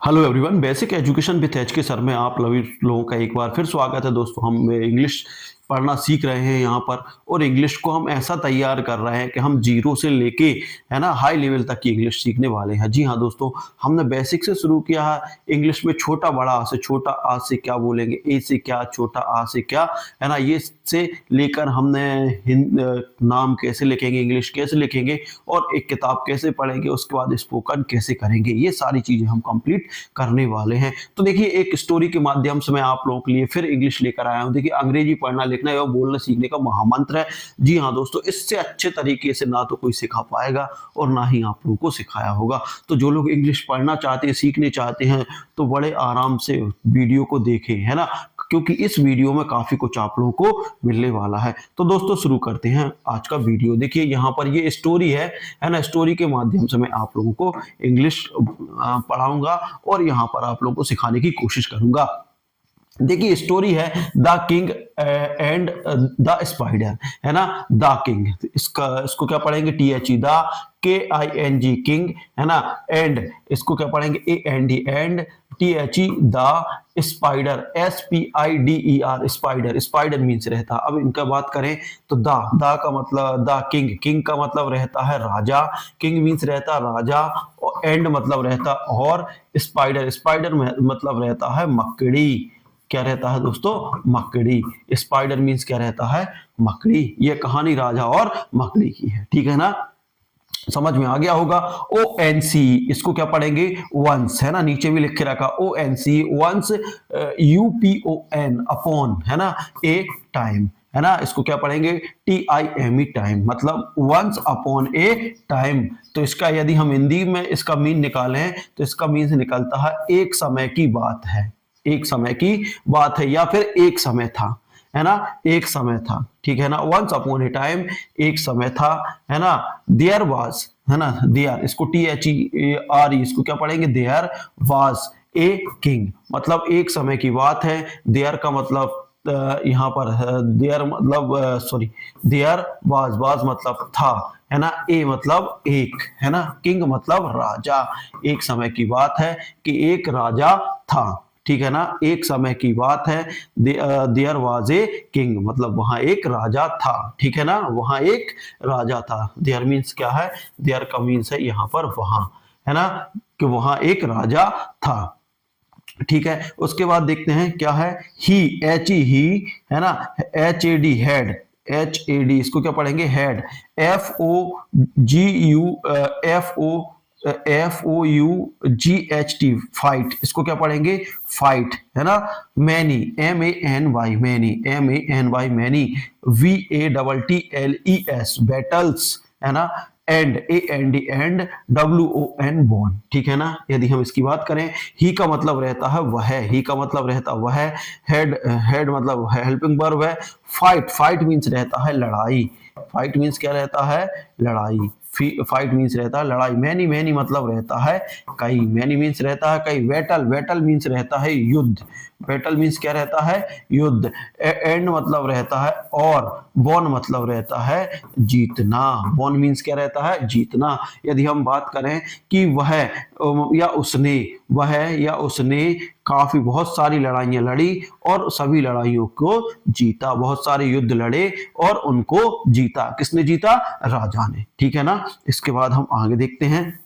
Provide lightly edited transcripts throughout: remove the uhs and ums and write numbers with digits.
Hello everyone, basic education with H के sir में आप लोगों का एक बार फिर स्वागत है। दोस्तों, हम इंग्लिश पढ़ना सीख रहे हैं यहाँ पर, और इंग्लिश को हम ऐसा तैयार कर रहे हैं कि हम जीरो से लेके है ना हाई लेवल तक की इंग्लिश सीखने वाले हैं। जी हाँ दोस्तों, हमने बेसिक से शुरू किया है। इंग्लिश में छोटा बड़ा आ से, छोटा आ से क्या बोलेंगे, ए से क्या, छोटा आ से क्या, है ना, ये से लेकर हमने नाम कैसे लिखेंगे, इंग्लिश कैसे लिखेंगे, और एक किताब कैसे पढ़ेंगे, उसके बाद स्पोकन कैसे करेंगे, ये सारी चीजें हम कंप्लीट करने वाले हैं। तो देखिए, एक स्टोरी के माध्यम से मैं आप लोगों के लिए फिर इंग्लिश लेकर आया हूं। देखिए, अंग्रेजी पढ़ना लिखना एवं बोलना सीखने का महामंत्र है। जी हाँ दोस्तों, इससे अच्छे तरीके से ना तो कोई सिखा पाएगा और ना ही आप लोगों को सिखाया होगा। तो जो लोग इंग्लिश पढ़ना चाहते हैं, सीखने चाहते हैं, तो बड़े आराम से वीडियो को देखें, है ना, क्योंकि इस वीडियो में काफी कुछ आप लोगों को मिलने वाला है। तो दोस्तों, शुरू करते हैं आज का वीडियो। देखिए, यहाँ पर ये स्टोरी है ना। स्टोरी के माध्यम से मैं आप लोगों को इंग्लिश पढ़ाऊंगा और यहाँ पर आप लोगों को सिखाने की कोशिश करूंगा। देखिए, स्टोरी है the king and the spider, है ना। द किंग, इसको क्या पढ़ेंगे, THE, द KING, किंग, है ना। एंड इसको क्या पढ़ेंगे, AND, and THE, the spider, SPIDER, spider. Spider means रहता। अब इनका बात करें तो द का मतलब द किंग, किंग का मतलब रहता है राजा, किंग मीन्स रहता राजा, और एंड मतलब रहता और, स्पाइडर, स्पाइडर मतलब रहता है मकड़ी। क्या रहता है दोस्तों, मकड़ी। स्पाइडर मीन्स क्या रहता है, मकड़ी। ये कहानी राजा और मकड़ी की है, ठीक है ना, समझ में आ गया होगा। ONC, इसको क्या पढ़ेंगे, वंस, है ना, नीचे भी लिख के रखा ONC, वंस, UPON, अपॉन, है ना, ए टाइम, है ना। इसको क्या पढ़ेंगे, TIME, टाइम, मतलब वंस अपॉन ए टाइम। तो इसका यदि हम हिंदी में इसका मीन निकालें तो इसका मीन निकलता है एक समय की बात है, एक समय की बात है, या फिर एक समय था, है ना, एक समय था, ठीक है ना। वंस अपॉन ए टाइम, एक समय था, है ना। देयर वाज, है ना, देयर, इसको THERE, इसको क्या पढ़ेंगे, देयर वाज ए किंग, मतलब एक समय की बात है। देयर का मतलब यहाँ पर देयर मतलब सॉरी, देयर वाज मतलब था, है ना। ए मतलब एक, है ना। किंग मतलब राजा। एक समय की बात है कि एक राजा था, ठीक है ना। एक समय की बात है, देयर वाज ए किंग, मतलब वहां एक राजा था, ठीक है ना, वहां एक राजा था। देयर मीन्स क्या है, देयर का मीन्स है यहाँ पर वहां, है ना, कि वहां एक राजा था, ठीक है। उसके बाद देखते हैं क्या है, ही, ही, है ना, HAD, हेड, HAD, इसको क्या पढ़ेंगे, हेड, FOUGHT, फाइट, इसको क्या पढ़ेंगे, फाइट, है ना। Many, MANY, many, MANY, many, BATTLES, battles, है ना। एंड, AND, एंड, WON, बॉन, ठीक है ना। यदि हम इसकी बात करें, ही का मतलब रहता है वह, ही का मतलब रहता वह, हेड, हेड मतलब हेल्पिंग वर्ब है। फाइट, फाइट मीन्स रहता है लड़ाई, फाइट मीन्स क्या रहता है, लड़ाई। फाइट मीन्स रहता है लड़ाई। मैनी, मैनी मतलब रहता है कई, मैनी मीन्स रहता है कई। बैटल, बैटल मीन्स रहता है युद्ध, बैटल मीन्स क्या रहता है, युद्ध। एंड मतलब रहता है और, बॉन मतलब रहता है जीतना, बॉन मीन्स क्या रहता है, जीतना। यदि हम बात करें कि वह या उसने, वह या उसने काफी बहुत सारी लड़ाइयां लड़ी और सभी लड़ाइयों को जीता, बहुत सारे युद्ध लड़े और उनको जीता। किसने जीता, राजा ने, ठीक है ना। इसके बाद हम आगे देखते हैं।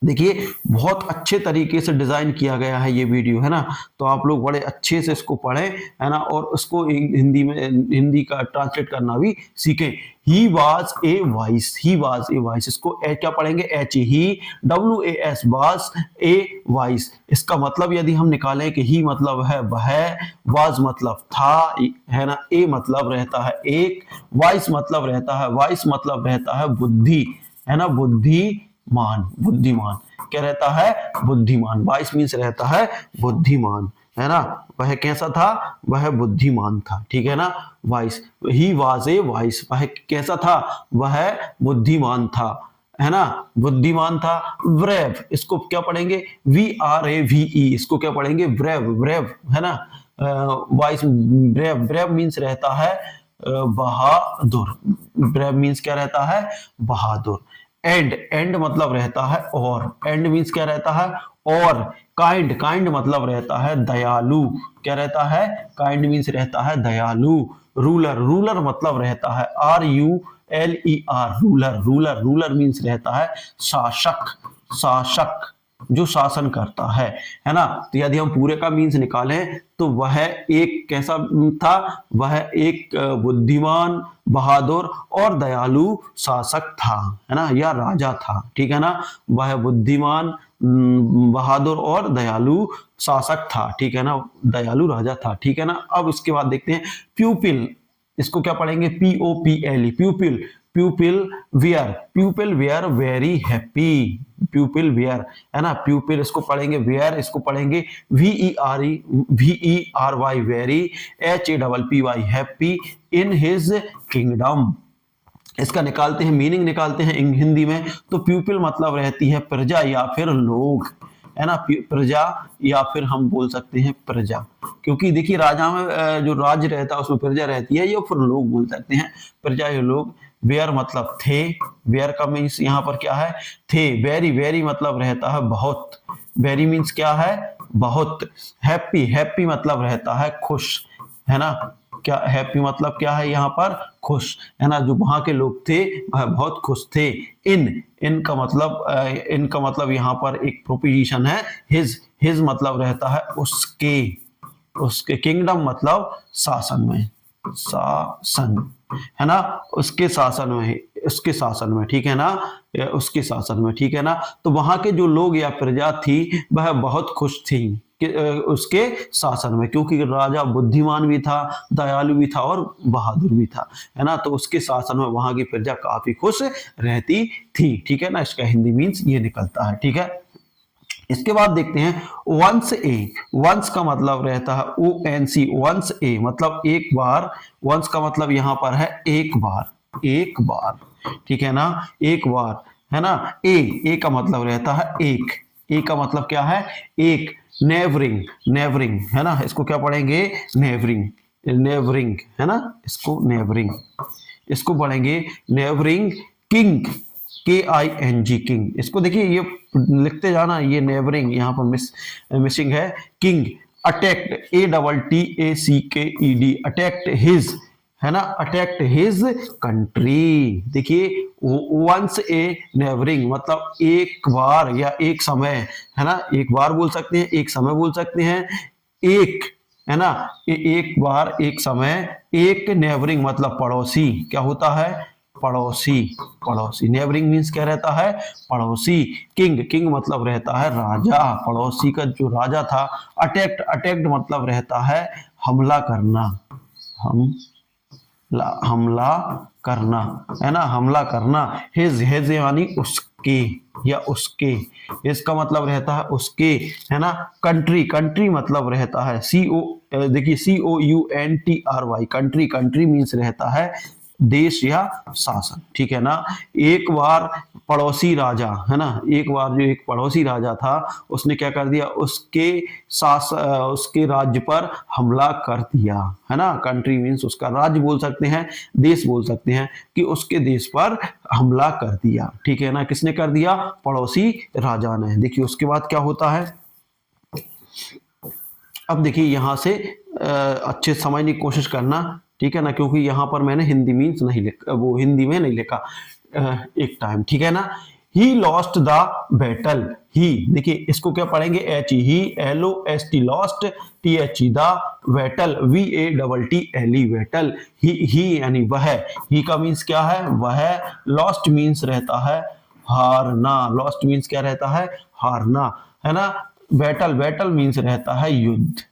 देखिए, बहुत अच्छे तरीके से डिजाइन किया गया है ये वीडियो, है ना। तो आप लोग बड़े अच्छे से इसको पढ़ें, है ना, और उसको हिंदी में, हिंदी का ट्रांसलेट करना भी सीखें। He was a vice, he was a vice, इसको क्या पढ़ेंगे, ही, WAS, वाज ए वाइस। इसका मतलब यदि हम निकालें कि ही मतलब है वह, वाज मतलब था, है ना, ए मतलब रहता है एक, वाइस मतलब रहता है, वाइस मतलब रहता है बुद्धि, है ना, बुद्धिमान, बुद्धिमान क्या रहता है, बुद्धिमान। वाइस मीन्स रहता है बुद्धिमान, है ना। वह कैसा था, वह बुद्धिमान था, ठीक है ना। Vice, he was a vice, वह कैसा था, वह बुद्धिमान था, है ना, बुद्धिमान था। ब्रेव, इसको क्या पढ़ेंगे, VRAVE, इसको क्या पढ़ेंगे, ब्रेव, ब्रेव, है ना। वाइस, ब्रेव, ब्रेव मीन्स रहता है बहादुर, ब्रेव मीन्स क्या रहता है, बहादुर। एंड, एंड मतलब रहता है और, एंड मीन्स क्या रहता है, और काइंड, काइंड मतलब रहता है दयालु, क्या रहता है, काइंड मीन्स रहता है दयालु। रूलर, रूलर मतलब रहता है RULER, ruler, ruler, ruler means रहता है शासक, शासक जो शासन करता है ना। तो यदि हम पूरे का मीन्स निकालें तो वह एक कैसा था, वह एक बुद्धिमान, बहादुर और दयालु शासक था, है ना, या राजा था, ठीक है ना। वह बुद्धिमान, बहादुर और दयालु शासक था, ठीक है ना, दयालु राजा था, ठीक है ना। अब इसके बाद देखते हैं प्यूपिल, इसको क्या पढ़ेंगे, POPLE, pupil, pupil were, pupil were very happy, pupil were, है ना, प्यूपिल इसको पढ़ेंगे वेयर, इसको पढ़ेंगे VERY very, HAPPY happy in his kingdom. इसका निकालते हैं, मीनिंग निकालते हैं हिंदी में। तो प्यूपिल मतलब रहती है प्रजा या फिर लोग, है ना, प्रजा या फिर हम बोल सकते हैं प्रजा, क्योंकि देखिए राजा में जो राज्य रहता है उसमें प्रजा रहती है, या फिर लोग बोल सकते हैं, प्रजा या लोग। वेयर मतलब थे, वेयर का मीन्स यहाँ पर क्या है, थे। वेरी, वेरी मतलब रहता है बहुत, वेरी मीन्स क्या है, बहुत। हैप्पी, हैप्पी मतलब रहता है खुश, है ना, क्या हैप्पी मतलब क्या है यहाँ पर, खुश, है ना। जो वहां के लोग थे वह बहुत खुश थे। इनका मतलब यहाँ पर एक प्रोपोजिशन है हिज, हिज मतलब रहता है उसके, उसके। किंगडम मतलब शासन में, शासन, है ना, उसके शासन में, उसके शासन में, ठीक है ना, उसके शासन में, ठीक है ना। तो वहां के जो लोग या प्रजा थी वह बहुत खुश थी उसके शासन में, क्योंकि राजा बुद्धिमान भी था, दयालु भी था और बहादुर भी था, है ना। तो उसके शासन में वहां की प्रजा काफी खुश रहती थी, ठीक है ना। इसका हिंदी मीन्स ये निकलता है, ठीक है। इसके बाद देखते हैं वंस ए, वंस का मतलब रहता है ONC, वंस ए मतलब एक बार, वंस का मतलब यहां पर है एक बार, एक बार, ठीक है ना, एक बार, है ना। ए का मतलब रहता है एक, ए का मतलब क्या है, एक। नेवरिंग, नेवरिंग, है ना, इसको क्या पढ़ेंगे, नेवरिंग, नेवरिंग, है ना, इसको नेवरिंग, इसको पढ़ेंगे नेवरिंग किंग, KING, किंग। इसको देखिए ये लिखते जाना, ये नेबरिंग यहाँ पर मिसिंग है। King, attacked, ATTACKED, attacked his, है ना, अटैक्ट हिज कंट्री। देखिए वंस ए नेबरिंग मतलब एक बार या एक समय, है ना, एक बार बोल सकते हैं, एक समय बोल सकते हैं, एक, है ना, एक बार, एक समय, एक नेबरिंग मतलब पड़ोसी, क्या होता है, पड़ोसी, पड़ोसी। नेबरिंग मीन्स क्या रहता है, पड़ोसी। किंग, किंग मतलब रहता है राजा, पड़ोसी का जो राजा था। अटैक्ट, अटैक्ट मतलब रहता है हमला करना, हमला करना, है ना, हमला करना। हिज, हिज यानी उसके या उसके, इसका मतलब रहता है उसके, है ना। कंट्री, कंट्री मतलब रहता है देखिए COUNTRY, कंट्री, कंट्री मीन्स रहता है देश या शासन, ठीक है ना। एक बार पड़ोसी राजा, है ना, एक बार जो एक पड़ोसी राजा था उसने क्या कर दिया, उसके राज्य पर हमला कर दिया, है ना। कंट्री मीन्स उसका राज्य बोल सकते हैं, देश बोल सकते हैं, कि उसके देश पर हमला कर दिया, ठीक है ना। किसने कर दिया, पड़ोसी राजा ने। देखिए उसके बाद क्या होता है, अब देखिए यहां से अच्छे समझने की कोशिश करना, ठीक है ना, क्योंकि यहां पर मैंने हिंदी मीन्स नहीं लिखा, वो हिंदी में नहीं लिखा एक टाइम, ठीक है ना। He lost the battle, he, देखिए इसको क्या पढ़ेंगे, he, LOST, lost, THE, the battle, VATTLE, battle. He यानी वह, ही का मीन्स क्या है, वह। लॉस्ट मीन्स रहता है हारना, लॉस्ट मीन्स क्या रहता है, हारना, है ना। बैटल, बैटल मीन्स रहता है युद्ध,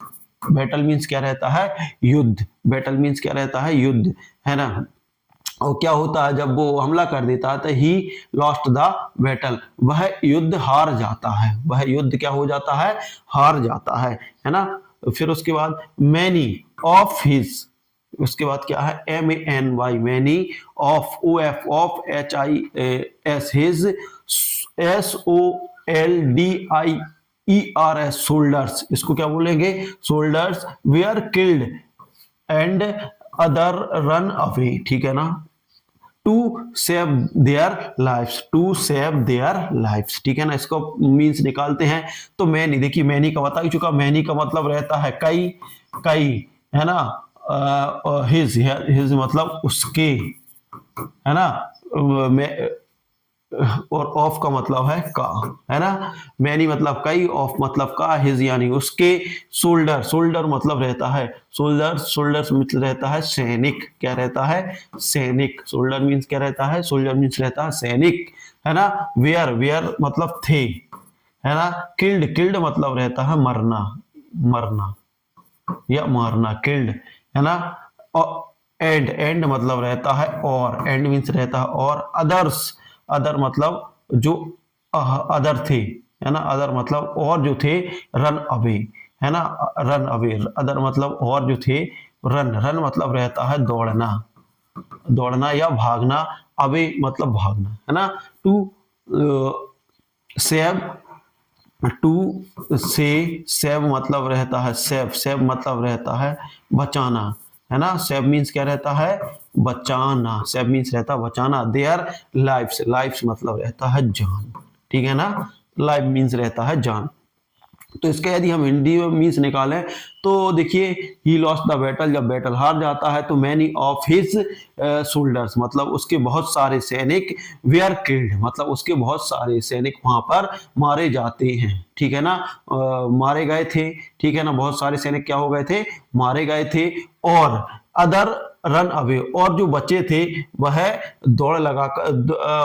बैटल मीन्स क्या रहता है, युद्ध, बैटल मीन्स क्या रहता है, युद्ध, है ना। और क्या होता है जब वो हमला कर देता है, तो ही लॉस्ट द बैटल, वह युद्ध हार जाता है, वह युद्ध क्या हो जाता है, हार जाता है ना। फिर उसके बाद मैनी ऑफ हिज, उसके बाद क्या है, MANY, many of, of HIS, his, SOLDIERS, soldiers, इसको क्या बोलेंगे, soldiers, were killed and other run away, ठीक है ना। To save their lifes, to save their lifes, ठीक है ना। इसको मीन्स निकालते हैं तो मैनी, देखिए मैनी का बता ही चुका, मैनी का मतलब रहता है कई, कई, है ना। हिज, हिज मतलब उसके, है ना। और ऑफ का मतलब है का, है ना। मैनी मतलब कई, ऑफ मतलब का, हिज यानी उसके, सोल्डर, सोल्डर मतलब रहता है सोल्डर, सोल्डर मतलब रहता है सैनिक, क्या रहता है सैनिक, सोल्डर मीन्स क्या रहता है, सोल्डर मीन्स रहता है सैनिक, है ना। वेयर, वेयर मतलब थे, है ना। किल्ड, किल्ड मतलब रहता है मरना, मरना या मारना, किल्ड, है ना। और एंड, एंड मतलब रहता है और, एंड मीन्स रहता है और। अदर्स, अदर मतलब जो अदर थे, है ना, अदर मतलब और जो थे। रन अवे, है ना, रन अवे, अदर मतलब और जो थे। रन, रन मतलब रहता है दौड़ना, दौड़ना या भागना, अवे मतलब भागना, है ना। टू सेव, टू से सेव मतलब रहता है सेव, सेव मतलब रहता है बचाना, है ना। सेव मीन्स क्या रहता है, बचाना, सेव मीन्स रहता है बचाना। देयर लाइफ्स, लाइफ्स मतलब रहता है जान, ठीक है ना। लाइफ मीन्स रहता है जान। तो इसका यदि हम हिंदी में मीन्स निकालें तो देखिए, ही लॉस्ट द बैटल, जब बैटल हार जाता है तो मैनी ऑफ हिज सोल्डर्स मतलब उसके बहुत सारे सैनिक, वेयर किल्ड मतलब उसके बहुत सारे सैनिक वहां पर मारे जाते हैं, ठीक है ना। मारे गए थे, ठीक है ना, बहुत सारे सैनिक क्या हो गए थे, मारे गए थे। और अदर रन अवे, और जो बचे थे वह दौड़ लगाकर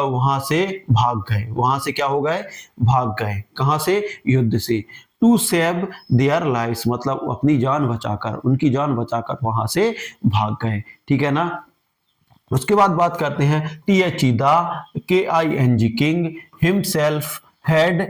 वहां से भाग गए, वहां से क्या हो गए, भाग गए, कहां से, युद्ध से। टू सेव देयर लाइफ्स मतलब अपनी जान बचाकर, उनकी जान बचाकर वहां से भाग गए, ठीक है ना। उसके बाद बात करते हैं T H E, the KING king himself had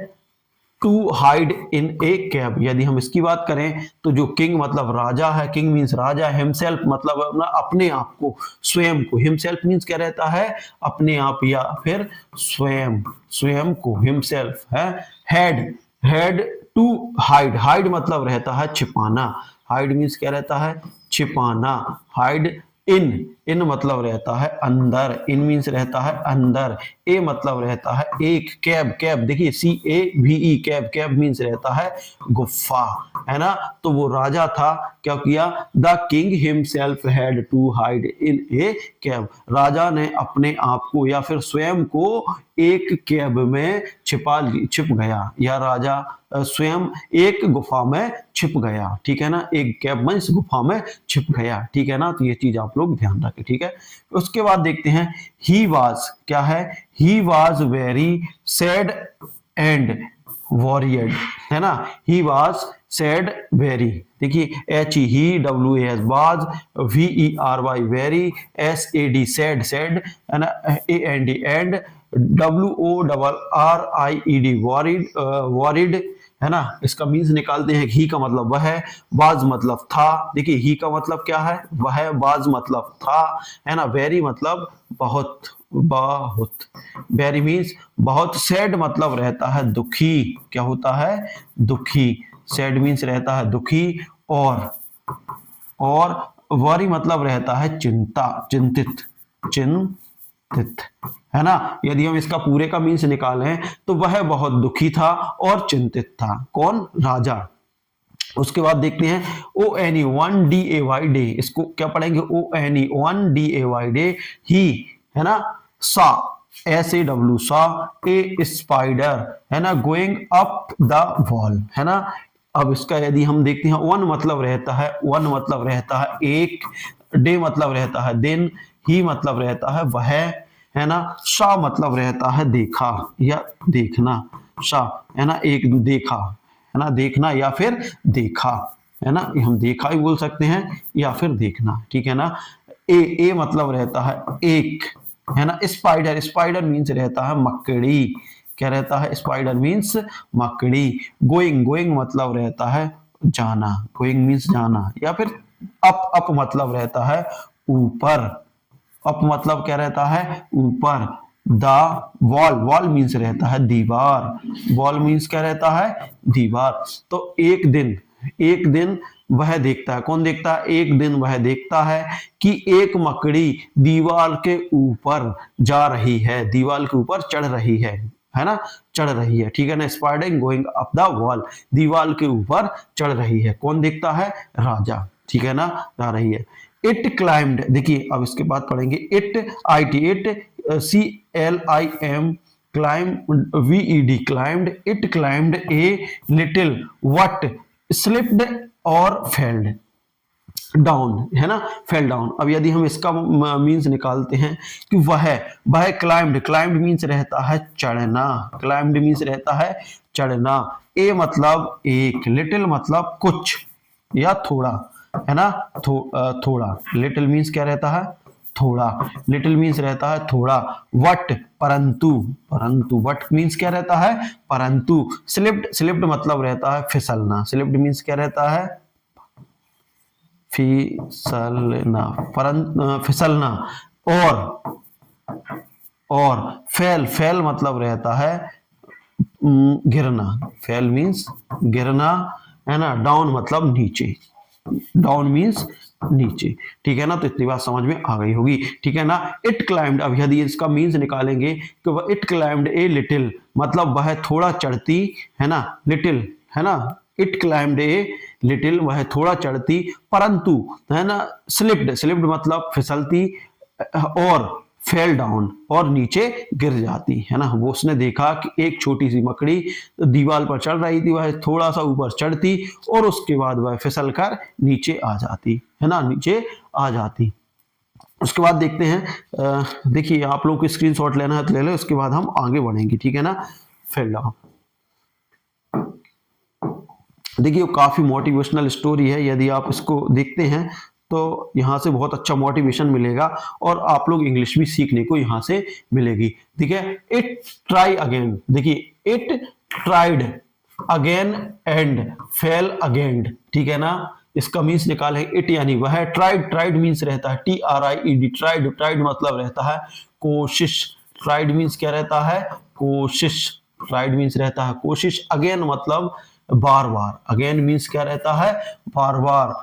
to hide in a cab. यदि हम इसकी बात करें तो जो किंग मतलब राजा है, किंग मीन्स राजा, हिमसेल्फ मतलब अपने आप को, स्वयं को, हिमसेल्फ मीन्स क्या रहता है, अपने आप या फिर स्वयं, स्वयं को हिमसेल्फ है। Had, had to hide, hide मतलब रहता है छिपाना, हाइड मीन्स क्या रहता है, छिपाना। हाइड इन, इन मतलब रहता है अंदर, इन मीन्स रहता है अंदर। ए मतलब रहता है एक, कैब, कैब देखिए CAVE, कैब, कैब मीन्स रहता है गुफा, है ना। तो वो राजा था, क्या किया, the king himself had to hide in a cave, राजा ने अपने आप को या फिर स्वयं को एक कैब में छिप गया, या राजा स्वयं एक गुफा में छिप गया, ठीक है ना, एक कैब में इस गुफा में छिप गया, ठीक है ना। तो ये चीज आप लोग ध्यान रखें, ठीक है। उसके बाद देखते हैं ही वाज, क्या है, he was very sad and worried, है ना। ही वाज सैड वेरी, देखिए HE WAS was, VERY very, SAD sad, sad, है ना, AND and, WORRIED worried, worried, है ना। इसका मीन्स निकालते हैं, ही का मतलब वह है, वाज मतलब था, देखिए ही का मतलब क्या है, वह, वाज मतलब था, है ना। वेरी मतलब बहुत, बहुत, वेरी मीन्स बहुत। सैड मतलब रहता है दुखी, क्या होता है, दुखी, सैड मीन्स रहता है दुखी। और वरी मतलब रहता है चिंता, चिंतित, चिंतित, है ना। यदि हम इसका पूरे का मीन्स निकालें तो वह बहुत दुखी था और चिंतित था, कौन, राजा। उसके बाद देखते हैं ONE, 1DAY डे, इसको क्या पढ़ेंगे, ONE 1DAY डे, ही, है ना, सा, SAW सा, ए स्पाइडर, है ना, गोइंग अप द वॉल, है ना। अब इसका यदि हम देखते हैं, वन मतलब रहता है, वन मतलब रहता है एक, डे मतलब रहता है दिन, ही मतलब रहता है वह, है ना। सा मतलब रहता है देखा या देखना, सा, है ना, एक देखा, है ना, देखना या फिर देखा, है ना, हम देखा ही बोल सकते हैं या फिर देखना, ठीक है ना। ए मतलब रहता है एक, है ना। स्पाइडर, स्पाइडर मीन्स रहता है मकड़ी, क्या रहता है, स्पाइडर मीन्स मकड़ी। गोइंग, गोइंग मतलब रहता है जाना, गोइंग मीन्स जाना, या फिर अप मतलब रहता है ऊपर, अप मतलब क्या रहता है, ऊपर। द वॉल, वॉल मीन्स रहता है दीवार, वॉल मीन्स क्या रहता है, दीवार। तो एक दिन, एक दिन वह देखता है, कौन देखता है, एक दिन वह देखता है कि एक मकड़ी दीवार के ऊपर जा रही है, दीवार के ऊपर चढ़ रही है ना, चढ़ रही है, ठीक है ना, spider going up the wall, दीवार के ऊपर चढ़ रही है, कौन देखता है, राजा, ठीक है ना, जा रही है। इट क्लाइम्ड, देखिए अब इसके बाद पढ़ेंगे, it it CLIM climbed VED climbed, it climbed a little, what slipped or fell down, है ना, फेल डाउन। अब यदि हम इसका मीन्स निकालते हैं कि वह क्लाइम्ड मीन्स रहता है चढ़ना, क्लाइम्ड मीन्स रहता है चढ़ना, ए मतलब एक, लिटिल मतलब कुछ या थोड़ा, है ना, थोड़ा, लिटिल मीन्स क्या रहता है, थोड़ा, लिटिल मीन्स रहता है थोड़ा, वट परंतु, वट मीन्स क्या रहता है, परंतु, स्लिप्ड मतलब रहता है फिसलना, स्लिप्ड मीन्स क्या रहता है, फिसलना, फिसलना, और फेल मतलब रहता है गिरना, फेल मीन्स गिरना, है ना, डाउन मतलब नीचे, डाउन मीन्स नीचे, ठीक है ना, तो इतनी बात समझ में आ गई होगी, ठीक है ना। इट क्लाइम्ड, अब यदि इसका मीन्स निकालेंगे कि वह इट क्लाइम्ड ए लिटिल, मतलब वह थोड़ा चढ़ती, है ना, लिटिल, है ना, इट क्लाइम्ड ए लिटिल, वह थोड़ा चढ़ती, परंतु, है ना, स्लिप्ड मतलब फिसलती, और फेल डाउन और नीचे गिर जाती, है ना। वो उसने देखा कि एक छोटी सी मकड़ी दीवार पर चढ़ रही थी, वह थोड़ा सा ऊपर चढ़ती और उसके बाद वह फिसल कर नीचे आ जाती, है ना, नीचे आ जाती। उसके बाद देखते हैं, देखिए आप लोगों को स्क्रीनशॉट लेना है तो ले लो, उसके बाद हम आगे बढ़ेंगे, ठीक है ना। फेल डाउन, देखिए काफी मोटिवेशनल स्टोरी है, यदि आप इसको देखते हैं तो यहाँ से बहुत अच्छा मोटिवेशन मिलेगा और आप लोग इंग्लिश भी सीखने को यहाँ से मिलेगी, ठीक है। इट ट्राई अगेन, देखिए it tried again and fail again, ठीक है ना। इसका मीन्स निकाले, इट यानी वह, ट्राइड मीन्स रहता है TRIED, ट्राइड मतलब रहता है कोशिश, ट्राइड मीन्स क्या रहता है, कोशिश, ट्राइड मीन्स रहता है कोशिश, अगेन मतलब बार बार, अगेन मीन्स क्या रहता है, बार बार,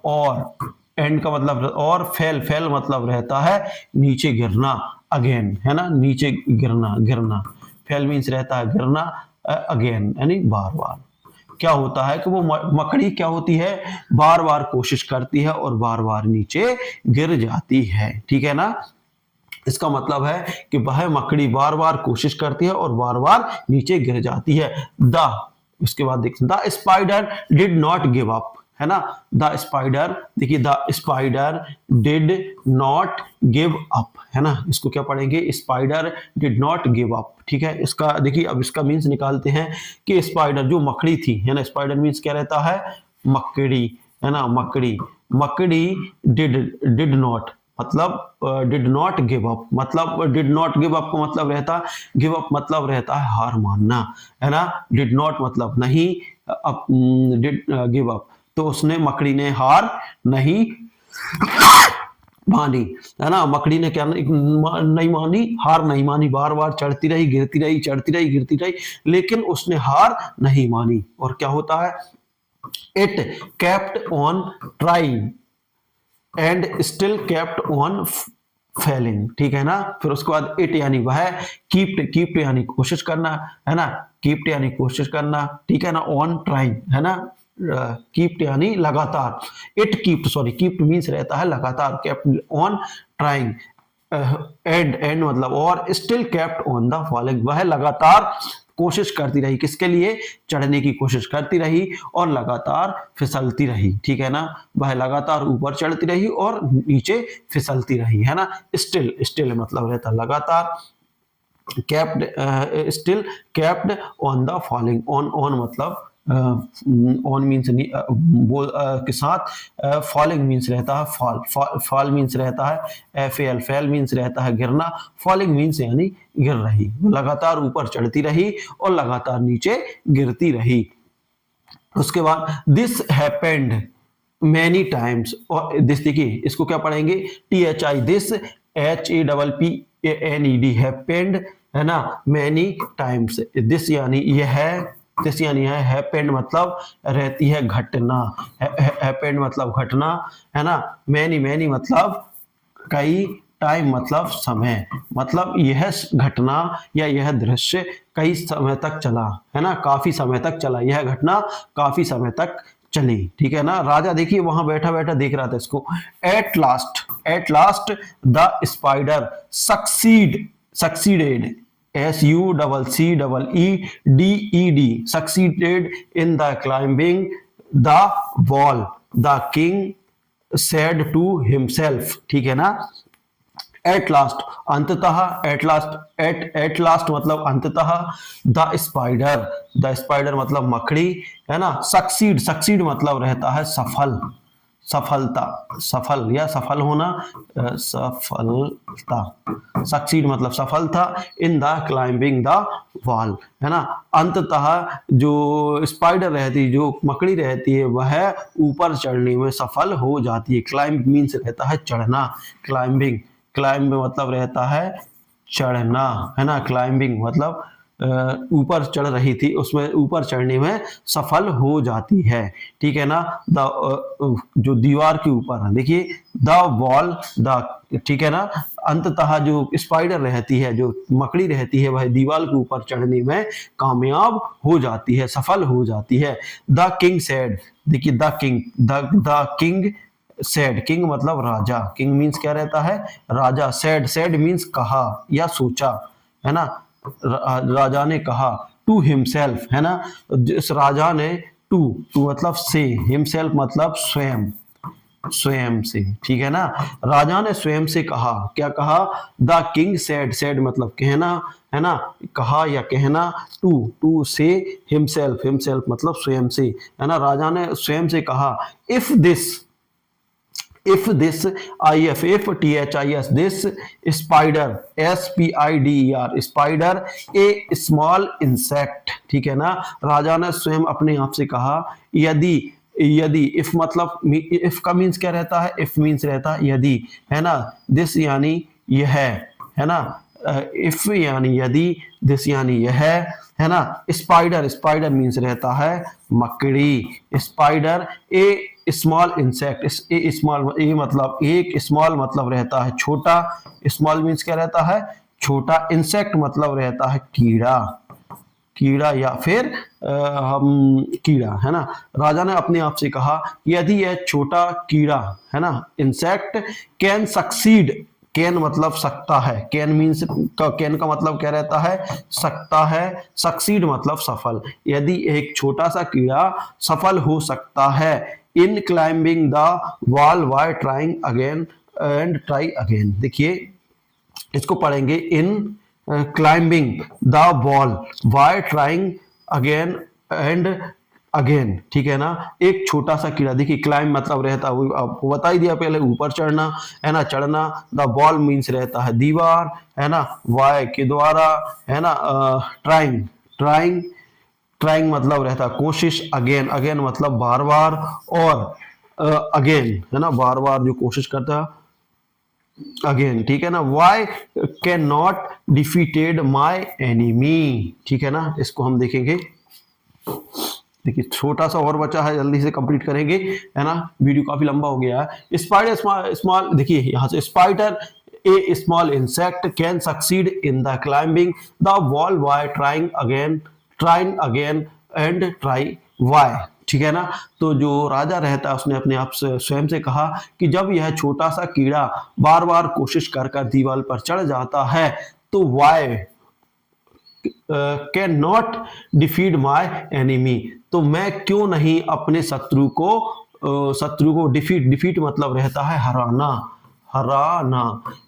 और एंड का मतलब, और फेल मतलब रहता है नीचे गिरना, अगेन, है ना, नीचे गिरना, फेल मीन्स रहता है गिरना, अगेन यानी बार बार। क्या होता है कि वो मकड़ी क्या होती है, बार बार कोशिश करती है और बार बार नीचे गिर जाती है, ठीक है ना। इसका मतलब है कि वह मकड़ी बार बार कोशिश करती है और बार बार नीचे गिर जाती है। उसके बाद देखते हैं, the spider did not give up, है ना, द स्पाइडर, देखिए the spider did not give up, है ना, इसको क्या पढ़ेंगे, spider did not give up, ठीक है। इसका देखिए अब इसका मीन्स निकालते हैं कि स्पाइडर जो मकड़ी थी, है ना, स्पाइडर मीन्स क्या रहता है, मकड़ी, है ना, मकड़ी डिड नॉट मतलब डिड नॉट गिव अप, मतलब डिड नॉट गिव अप का मतलब रहता, गिव अप मतलब रहता है हार मानना, है ना, डिड नॉट मतलब नहीं, डिड गिव अप, तो उसने, मकड़ी ने हार नहीं मानी, है ना, मकड़ी ने क्या नहीं मानी, हार नहीं मानी, बार बार चढ़ती रही, गिरती रही, चढ़ती रही, गिरती रही, लेकिन उसने हार नहीं मानी, और क्या होता है, it kept on trying and still kept on failing, ठीक है ना। फिर उसके बाद इट यानी वह, कीप्ट यानी कोशिश करना, है ना, कीप्ट यानी कोशिश करना, ठीक है ना, ऑन ट्राइंग, है ना, कीप्ट यानी लगातार, कीप्ट मीन्स रहता है लगातार, केप्ट ऑन ट्राइंग, एंड मतलब और, still kept on the falling, वह लगातार कोशिश करती रही, किसके लिए, चढ़ने की कोशिश करती रही और लगातार फिसलती रही, ठीक है ना, वह लगातार ऊपर चढ़ती रही और नीचे फिसलती रही, है ना। स्टिल मतलब रहता लगातार, kept, still kept on the falling, on मतलब ऑन मीन्स के साथ, फॉलिंग मीन्स रहता है फॉल मीन्स रहता है फेल मीन्स रहता है गिरना, फॉलिंग मीन्स यानी गिर रही, लगातार ऊपर चढ़ती रही और लगातार नीचे गिरती रही। उसके बाद दिस हैपेंड मैनी टाइम्स, और दिस देखिए इसको क्या पढ़ेंगे, THI, दिस HAPPENED, हैपेंड, है ना, मैनी टाइम्स, दिस यानी यह है, दिस यानी है हैपेंड मतलब रहती है घटना, हैपेंड मतलब घटना, है ना। मैनी मैनी मतलब कई, टाइम मतलब समय, मतलब यह घटना या यह दृश्य कई समय तक चला, है ना, काफी समय तक चला, यह घटना काफी समय तक चली, ठीक है ना। राजा देखिए वहां बैठा बैठा देख रहा था इसको। At last the spider succeeded, succeeded in the climbing the wall, the king said to himself, ठीक है ना। एट लास्ट अंततः, एट लास्ट मतलब अंततः, द स्पाइडर मतलब मकड़ी, है ना। सक्सीड मतलब रहता है सफल, सफलता, सफल या सफल होना, सफलता, सक्सीड मतलब सफल था, इन द क्लाइंबिंग द वॉल, है ना। अंततः जो स्पाइडर रहती, जो मकड़ी रहती है, वह ऊपर चढ़ने में सफल हो जाती है। क्लाइंब मीन्स रहता है चढ़ना, क्लाइंबिंग, क्लाइंब मतलब रहता है चढ़ना, है ना। क्लाइंबिंग मतलब ऊपर चढ़ रही थी, उसमें ऊपर चढ़ने में सफल हो जाती है, ठीक है ना। जो दीवार के ऊपर है देखिए, द वॉल, द, ठीक है ना। अंततः जो स्पाइडर रहती है, जो मकड़ी रहती है, वह दीवार के ऊपर चढ़ने में कामयाब हो जाती है, सफल हो जाती है। द किंग सेड, देखिए द किंग सेड, किंग मतलब राजा, किंग मीन्स क्या रहता है, राजा। सेड मीन्स कहा या सोचा, है ना। राजा ने कहा, टू हिमसेल्फ, है ना। जिस राजा ने, टू मतलब से, हिमसेल्फ मतलब स्वयं, स्वयं से, ठीक है ना। राजा ने स्वयं से कहा, क्या कहा, द किंग सेड मतलब कहना, है ना, कहा या कहना, टू से हिमसेल्फ मतलब स्वयं से, है ना। राजा ने स्वयं से कहा, if this, this spider, spider a small insect, ठीक है ना। राजा ने स्वयं अपने आप से कहा, यदि इफ मतलब, इफ का मीन्स क्या रहता है, इफ मीन्स रहता है यदि, है ना। दिस यानी यह, है ना। इफ यानी यदि, दिस यानी यह, है ना। स्पाइडर मीन्स रहता है मकड़ी, spider a small insect, A small, ए मतलब एक, स्मॉल मतलब रहता है छोटा, स्मॉल मीन्स क्या रहता है छोटा, इंसेक्ट मतलब रहता है कीड़ा, कीड़ा या फिर हम कीड़ा, है ना। राजा ने अपने आप से कहा, यदि यह छोटा कीड़ा, है ना, इंसेक्ट कैन सक्सीड, कैन मतलब सकता है, कैन मीन्स, कैन का मतलब क्या रहता है, सकता है, सक्सीड मतलब सफल, यदि एक छोटा सा कीड़ा सफल हो सकता है, इन climbing the wall by trying again and try again, देखिए इसको पढ़ेंगे, इन climbing the wall by trying again and again, ठीक है ना। एक छोटा सा कीड़ा, देखिए क्लाइंब मतलब रहता है, आपको बता ही दिया पहले, ऊपर चढ़ना, है ना, चढ़ना। द बॉल मीन्स रहता है दीवार, है ना, वाय के द्वारा, है ना। ट्राइंग ट्राइंग ट्राइंग मतलब रहता है कोशिश, अगेन मतलब बार बार, और अगेन, है ना, बार बार जो कोशिश करता है, अगेन, ठीक है ना। Why can not defeated my enemy, ठीक है ना। इसको हम देखेंगे, देखिए छोटा सा और बचा है, जल्दी से कंप्लीट करेंगे, है ना, वीडियो काफी लंबा हो गया है। स्पाइडर स्मॉल, देखिए यहाँ से, spider a small insect can succeed in the climbing the wall by trying again and try why, ठीक है ना। तो जो राजा रहता है, उसने अपने आप से स्वयं से कहा कि जब यह छोटा सा कीड़ा बार बार कोशिश कर कर दीवार पर चढ़ जाता है, तो why can not defeat my enemy, तो मैं क्यों नहीं अपने शत्रु को डिफीट मतलब रहता है हराना,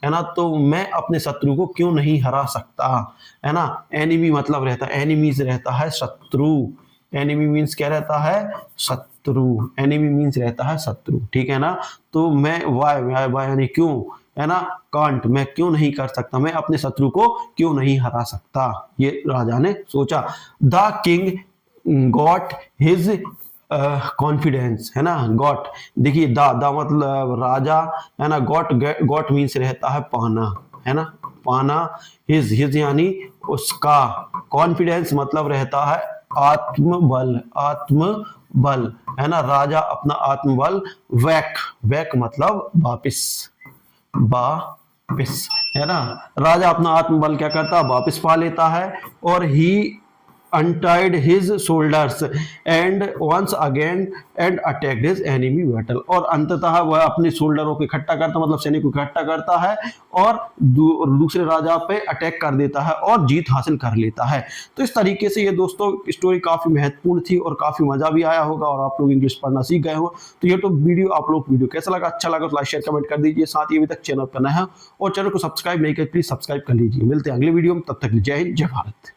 है ना। तो मैं अपने शत्रु को क्यों नहीं हरा सकता, है ना। एनिमी मतलब रहता है, एनिमीज रहता है शत्रु, एनिमी मीन्स क्या रहता है शत्रु, एनिमी मीन्स रहता है शत्रु, ठीक है ना। तो मैं वाई यानी क्यों, है ना, कांट मैं क्यों नहीं कर सकता, मैं अपने शत्रु को क्यों नहीं हरा सकता, ये राजा ने सोचा। The king got his confidence, है ना, गॉट, देखिए द मतलब राजा, है ना, गॉट मीन्स रहता है पाना, है ना, पाना, हिज यानी उसका, कॉन्फिडेंस मतलब रहता है आत्मबल, आत्मबल, है ना। राजा अपना आत्मबल, वैक, वैक मतलब वापिस, वापिस, है ना। राजा अपना आत्मबल क्या करता है, वापिस पा लेता है। और ही untied his shoulders and once again and attacked his enemy battle, और अंततः वह अपने शोल्डरों को इकट्ठा करता, मतलब सैनिक को इकट्ठा करता है और दूसरे राजा पे अटैक कर देता है और जीत हासिल कर लेता है। तो इस तरीके से ये दोस्तों स्टोरी काफी महत्वपूर्ण थी और काफी मजा भी आया होगा और आप लोग इंग्लिश पढ़ना सीख गए हो। तो ये तो वीडियो आप लोग वीडियो कैसा लगा, अच्छा लगा तो लाइक शेयर कमेंट कर दीजिए। साथ ही अभी तक चैनल पर नया है और चैनल को सब्सक्राइब नहीं किया प्लीज सब्सक्राइब कर लीजिए। मिलते हैं अगले वीडियो में, तब तक जय हिंद जय भारत।